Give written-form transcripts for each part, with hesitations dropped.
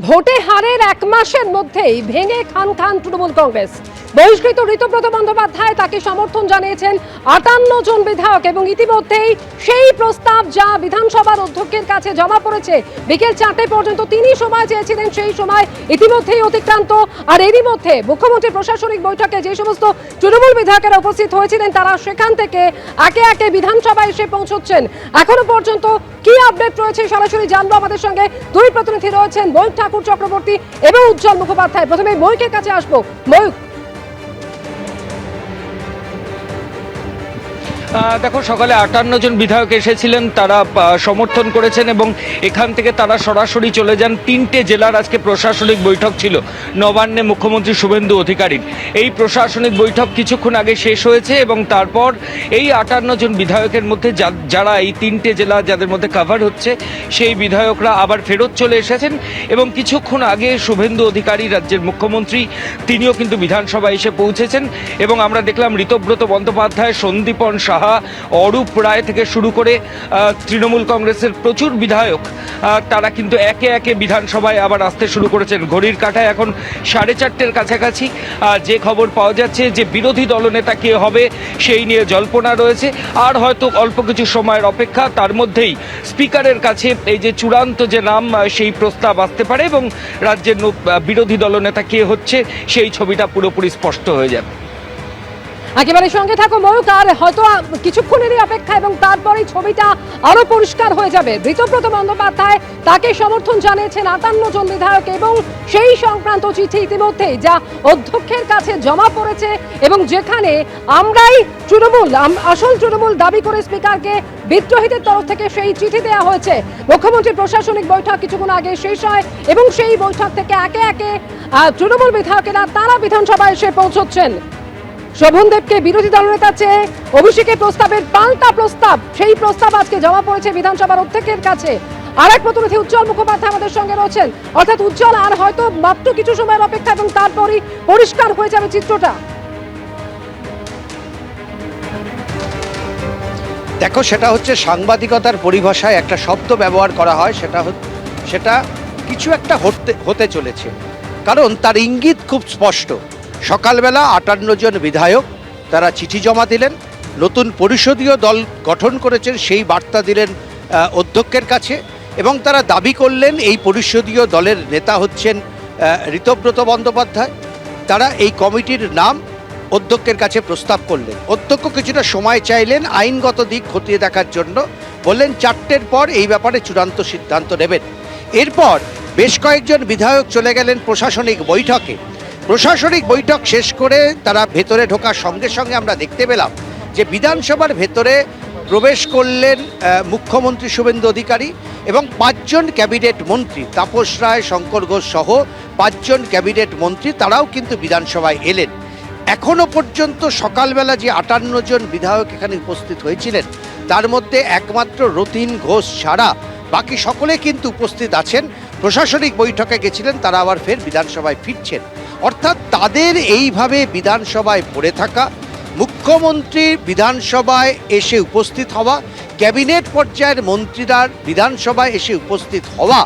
ভোটে হারের এক মাসের মধ্যেই ভেঙে খান খান তৃণমূল কংগ্রেস। বহিষ্কৃত ঋতব্রত বন্দ্যোপাধ্যায় তাকে সমর্থন জানিয়েছেন 58 জন বিধায়ক এবং ইতিমধ্যেই সেই প্রস্তাব যা বিধানসভার অধ্যক্ষের কাছে জমা পড়েছে বিকেল 4টে পর্যন্ত তিনি সময় চেয়েছিলেন, সেই সময় ইতিমধ্যেই অতিক্রান্ত। আর এরই মধ্যে মুখ্যমন্ত্রীর প্রশাসনিক বৈঠকে যে সমস্ত তৃণমূল বিধায়কেরা উপস্থিত হয়েছিলেন তারা সেখান থেকে একে একে বিধানসভায় এসে পৌঁছচ্ছেন। এখনো পর্যন্ত কি আপডেট রয়েছে সরাসরি জানবো। আমাদের সঙ্গে দুই প্রতিনিধি রয়েছেন, ময়ূক ঠাকুর চক্রবর্তী এবং উজ্জ্বল মুখোপাধ্যায়। প্রথমে ময়ূকের কাছে আসবো। ময়ূক, দেখো, সকালে 58 জন বিধায়ক এসেছিলেন, তারা সমর্থন করেছেন এবং এখান থেকে তারা সরাসরি চলে যান। 3টে জেলার আজকে প্রশাসনিক বৈঠক ছিল নবান্নে মুখ্যমন্ত্রী শুভেন্দু অধিকারীর। এই প্রশাসনিক বৈঠক কিছুক্ষণ আগে শেষ হয়েছে এবং তারপর এই 58 জন বিধায়কের মধ্যে যারা এই 3টে জেলা যাদের মধ্যে কভার হচ্ছে সেই বিধায়করা আবার ফেরত চলে এসেছেন এবং কিছুক্ষণ আগে শুভেন্দু অধিকারী রাজ্যের মুখ্যমন্ত্রী তিনিও কিন্তু বিধানসভায় এসে পৌঁছেছেন এবং আমরা দেখলাম ঋতব্রত বন্দ্যোপাধ্যায়, সন্দীপন সাহা, অরূপ রায় থেকে শুরু করে তৃণমূল কংগ্রেসের প্রচুর বিধায়ক তারা কিন্তু একে একে বিধানসভায় আবার আসতে শুরু করেছেন। ঘড়ির কাঁটায় এখন 4:30-এর কাছাকাছি। যে খবর পাওয়া যাচ্ছে যে বিরোধী দলনেতা কে হবে সেই নিয়ে জল্পনা রয়েছে, আর হয়তো অল্প কিছু সময়ের অপেক্ষা, তার মধ্যেই স্পিকারের কাছে এই যে চূড়ান্ত যে নাম সেই প্রস্তাব আসতে পারে এবং রাজ্যের বিরোধী দলনেতা কে হচ্ছে সেই ছবিটা পুরোপুরি স্পষ্ট হয়ে যাবে। একেবারে সঙ্গে থাকো ময়ূক, আর হয়তো কিছুক্ষণেরই অপেক্ষা এবং তারপরেই ছবিটা আরো পরিষ্কার হয়ে যাবে। ঋতব্রত বন্দ্যোপাধ্যায় তাকে সমর্থন জানিয়েছেন 58 জন বিধায়ক এবং সেই সংক্রান্ত চিঠি ইতিমধ্যেই যা অধ্যক্ষের কাছে জমা পড়েছে এবং যেখানে আমরাই আসল তৃণমূল দাবি করে স্পিকারকে বিদ্রোহীদের তরফ থেকে সেই চিঠি দেওয়া হয়েছে। মুখ্যমন্ত্রীর প্রশাসনিক বৈঠক কিছুক্ষণ আগে শেষ হয় এবং সেই বৈঠক থেকে একে একে তৃণমূল বিধায়কেরা তারা বিধানসভায় এসে পৌঁছচ্ছেন। শোভনদেবকে বিরোধী দলনেতা চেয়ে অভিষেকের প্রস্তাবের পাল্টা প্রস্তাব, সেই প্রস্তাব আজকে জমা পড়েছে বিধানসভার অধ্যক্ষের কাছে। আর এক প্রতিনিধি উজ্জ্বল মুখোপাধ্যায় আমাদের সঙ্গে রয়েছেন। অর্থাৎ উজ্জ্বল, আর হয়তো মাত্র কিছু সময়ের অপেক্ষা এবং তারপরই পরিষ্কার হয়ে যাবে চিত্রটা। দেখো, সেটা হচ্ছে সাংবাদিকতার পরিভাষায় একটা শব্দ ব্যবহার করা হয়, সেটা কিছু একটা হতে চলেছে, কারণ তার ইঙ্গিত খুব স্পষ্ট। সকালবেলা 58 জন বিধায়ক তারা চিঠি জমা দিলেন, নতুন পরিষদীয় দল গঠন করেছেন সেই বার্তা দিলেন অধ্যক্ষের কাছে এবং তারা দাবি করলেন এই পরিষদীয় দলের নেতা হচ্ছেন ঋতব্রত বন্দ্যোপাধ্যায়। তারা এই কমিটির নাম অধ্যক্ষের কাছে প্রস্তাব করলেন। অধ্যক্ষ কিছুটা সময় চাইলেন আইনগত দিক খতিয়ে দেখার জন্য, বললেন 4টের পর এই ব্যাপারে চূড়ান্ত সিদ্ধান্ত নেবেন। এরপর বেশ কয়েকজন বিধায়ক চলে গেলেন প্রশাসনিক বৈঠকে। প্রশাসনিক বৈঠক শেষ করে তারা ভেতরে ঢোকার সঙ্গে সঙ্গে আমরা দেখতে পেলাম যে বিধানসভার ভেতরে প্রবেশ করলেন মুখ্যমন্ত্রী শুভেন্দু অধিকারী এবং 5 জন ক্যাবিনেট মন্ত্রী, তাপস রায়, শঙ্কর ঘোষ সহ 5 জন ক্যাবিনেট মন্ত্রী তারাও কিন্তু বিধানসভায় এলেন। এখনো পর্যন্ত সকালবেলা যে 58 জন বিধায়ক এখানে উপস্থিত হয়েছিলেন তার মধ্যে একমাত্র রতিন ঘোষ ছাড়া বাকি সকলে কিন্তু উপস্থিত আছেন। প্রশাসনিক বৈঠকে গেছিলেন, তারা আবার ফের বিধানসভায় ফিরছেন। অর্থাৎ তাদের এইভাবে বিধানসভায় পড়ে থাকা, মুখ্যমন্ত্রী বিধানসভায় এসে উপস্থিত হওয়া, ক্যাবিনেট পর্যায়ের মন্ত্রীরা বিধানসভায় এসে উপস্থিত হওয়া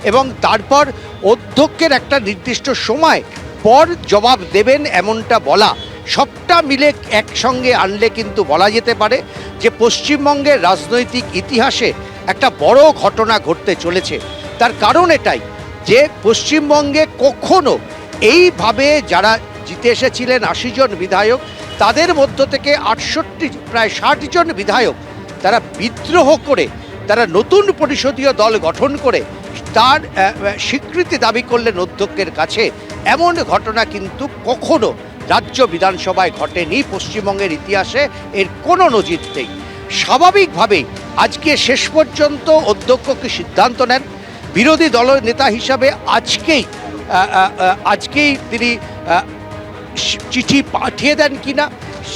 এবং তারপর অধ্যক্ষের একটা নির্দিষ্ট সময় পর জবাব দেবেন এমনটা বলা, সবটা মিলে একসঙ্গে আনলে কিন্তু বলা যেতে পারে যে পশ্চিমবঙ্গের রাজনৈতিক ইতিহাসে একটা বড় ঘটনা ঘটতে চলেছে। তার কারণ এটাই যে পশ্চিমবঙ্গে কখনো এইভাবে যারা জিতে এসেছিলেন 80 জন বিধায়ক, তাদের মধ্য থেকে 68 প্রায় 60 জন বিধায়ক তারা বিদ্রোহ করে তারা নতুন পরিষদীয় দল গঠন করে তার স্বীকৃতি দাবি করলেন অধ্যক্ষের কাছে। এমন ঘটনা কিন্তু কখনো রাজ্য বিধানসভায় ঘটেনি, পশ্চিমবঙ্গের ইতিহাসে এর কোনো নজির নেই। স্বাভাবিকভাবেই আজকে শেষ পর্যন্ত অধ্যক্ষ কি সিদ্ধান্ত নেন, বিরোধী দল নেতা হিসাবে আজকেই তিনি চিঠি পাঠিয়ে দেন কিনা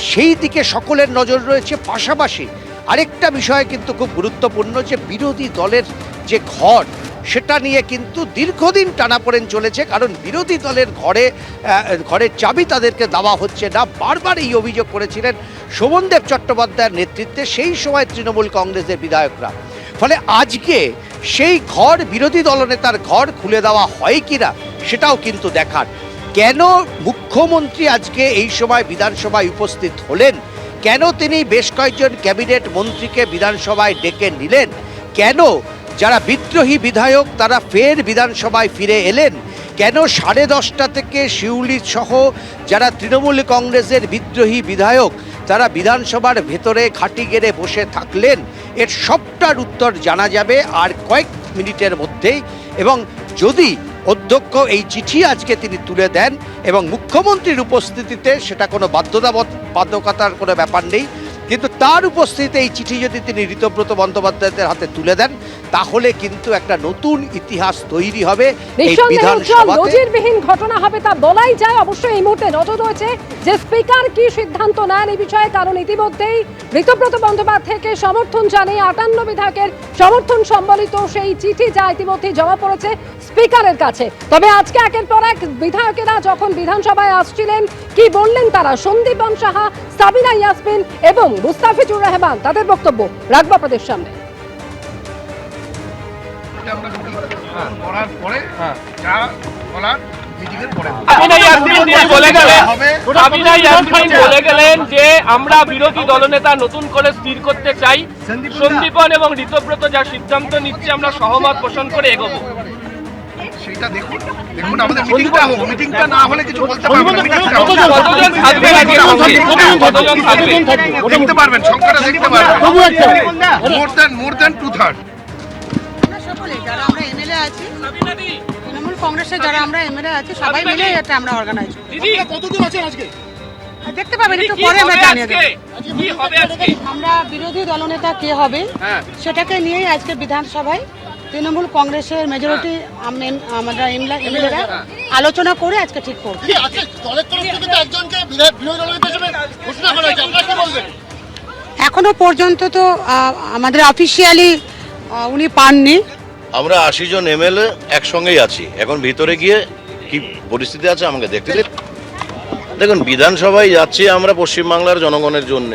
সেই দিকে সকলের নজর রয়েছে। পাশাপাশি আরেকটা বিষয় কিন্তু খুব গুরুত্বপূর্ণ যে বিরোধী দলের যে ঘর সেটা নিয়ে কিন্তু দীর্ঘদিন টানাপোড়েন চলেছে, কারণ বিরোধী দলের ঘরের চাবি তাদেরকে দেওয়া হচ্ছে না। বারবার এই অভিযোগ করেছিলেন শোভনদেব চট্টোপাধ্যায়ের নেতৃত্বে সেই সময় তৃণমূল কংগ্রেসের বিধায়করা। ফলে আজকে সেই ঘর বিরোধী দলনেতার ঘর খুলে দেওয়া হয় কিনা সেটাও কিন্তু দেখার। কেন মুখ্যমন্ত্রী আজকে এই সময় বিধানসভায় উপস্থিত হলেন, কেন তিনি বেশ কয়েকজন ক্যাবিনেট মন্ত্রীকে বিধানসভায় ডেকে নিলেন, কেন যারা বিদ্রোহী বিধায়ক তারা ফের বিধানসভায় ফিরে এলেন, কেন 10:30 থেকে শিউলি সহ যারা তৃণমূল কংগ্রেসের বিদ্রোহী বিধায়ক তারা বিধানসভার ভেতরে ঘাঁটি গেড়ে বসে থাকলেন, এর সবটার উত্তর জানা যাবে আর কয়েক মিনিটের মধ্যেই। এবং যদি অধ্যক্ষ এই চিঠি আজকে তিনি তুলে দেন এবং মুখ্যমন্ত্রীর উপস্থিতিতে, সেটা কোনো বাধ্যকতার কোনো ব্যাপার নেই, কিন্তু তার উপস্থিতিতে এই চিঠি যদি তিনি ঋতব্রত বন্দ্যোপাধ্যায়ের হাতে তুলে দেন তাহলে কিন্তু একটা নতুন ইতিহাস তৈরি হবে এই বিধানসভাতে। নজিরবিহীন ঘটনা হবে তা বলাই যায়। অবশ্যই এই মুহূর্তে নজর রয়েছে যে স্পিকার কি সিদ্ধান্ত নেন এই বিষয়ে, কারণ ইতিমধ্যেই ঋতব্রত বন্দ্যোপাধ্যায়কে সমর্থন জানিয়ে 58 বিধায়কের সমর্থন সম্বলিত সেই চিঠি যা ইতিমধ্যেই জমা পড়েছে স্পিকারের কাছে। তবে আজকে একের পর এক বিধায়কেরা যখন বিধানসভায় আসছিলেন কি বললেন তারা, সন্দীপন সাহা, সাবিনা ইয়াসমিন এবং মুস্তাফিজুর রহমান, তাদের বক্তব্য রাখবো আপনাদের সামনে। বলে গেলেন যে আমরা বিরোধী দলনেতা নতুন করে স্থির করতে চাই, সন্দীপন এবং ঋতব্রত যা সিদ্ধান্ত নিচ্ছে আমরা সহমত পোষণ করে এগোবো। সেটা দেখুন আমাদের মিটিংটা হোক, মিটিংটা না হলে কিছু বলতে পারবেন না। দেখতে পারবেন, সংখ্যাটা দেখতে পারবেন, মোর দ্যান 2/3। যারা আমরা এমএলএ আছি, তৃণমূল কংগ্রেসের যারা আমরা এমএলএ আছি সবাই মিলে এটা আমরা অর্গানাইজ করি। কতদিন আছেন আজকে দেখতে পাবেন, একটু পরে আমরা জানিয়ে দেব। কি হবে আজকে? আমরা বিরোধী দলনেতা কে হবে সেটাকে নিয়েই আজকে বিধানসভায় তৃণমূল কংগ্রেসের মেজরিটি আমরা এমএলএরা আলোচনা করে আজকে ঠিক করব। এখনো পর্যন্ত তো আমাদের অফিসিয়ালি উনি পাননি। আমরা 80 জন এমএলএ একসঙ্গেই আছি। এখন ভিতরে গিয়ে কি পরিস্থিতি আছে আমাকে দেখতে দিন। দেখুন, বিধানসভায় যাচ্ছি আমরা পশ্চিমবাংলার জনগণের জন্য,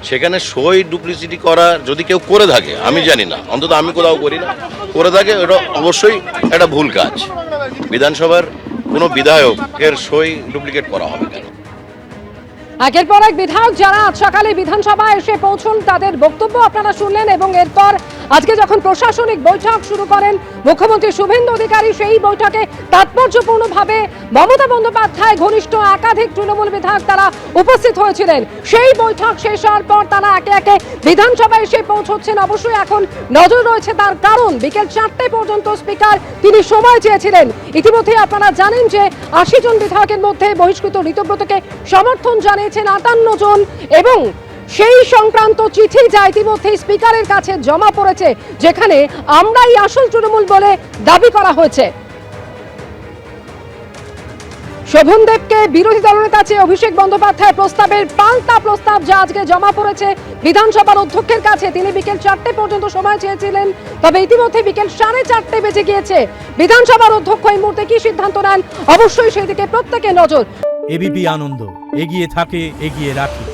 সেখানে সই ডুপ্লিসিটি করা যদি কেউ করে থাকে, আমি জানি না, অন্তত আমি কোথাও করি না, করে থাকে ওটা অবশ্যই একটা ভুল কাজ। বিধানসভার কোনো বিধায়কের সই ডুপ্লিকেট করা হবে কেন? একের পর এক বিধায়ক যারা আজ সকালে বিধানসভায় এসে পৌঁছন তাদের বক্তব্য আপনারা শুনলেন, এবং এরপর আজকে যখন প্রশাসনিক বৈঠক শুরু করেন মুখ্যমন্ত্রী শুভেন্দু অধিকারী, সেই বৈঠকে তাৎপর্যপূর্ণভাবে মমতা বন্দ্যোপাধ্যায় ঘনিষ্ঠ একাধিক তৃণমূল বিধায়ক তারা উপস্থিত হয়েছিলেন। সেই বৈঠক শেষ হওয়ার পর তারা একে একে বিধানসভায় এসে পৌঁছচ্ছেন। অবশ্যই এখন নজর রয়েছে তার কারণ বিকেল 4টে পর্যন্ত স্পিকার তিনি সময় চেয়েছিলেন। ইতিমধ্যে আপনারা জানেন যে 80 জন বিধায়কের মধ্যে বহিষ্কৃত ঋতব্রতকে সমর্থন জানিয়েছেন 58 জন, এবং সেই সংক্রান্ত চিঠি যা ইতিমধ্যে স্পিকারের কাছে জমা পড়েছে, যেখানে আমরাই আসল তৃণমূল বলে দাবি করা হয়েছে। শোভনদেবকে বিরোধী দলনেতা চেয়ে অভিষেক বন্দ্যোপাধ্যায় প্রস্তাবের পাল্টা প্রস্তাব যা আজকে জমা পড়েছে বিধানসভার অধ্যক্ষের কাছে। তিনি বিকেল 4টে পর্যন্ত সময় চেয়েছিলেন, তবে ইতিমধ্যে বিকেল 4:30 বেজে গিয়েছে। বিধানসভার অধ্যক্ষ এই মুহূর্তে কি সিদ্ধান্ত নেন অবশ্যই সেই দিকে প্রত্যেকের নজর। এবিপি আনন্দ, এগিয়ে থাকে, এগিয়ে রাখে।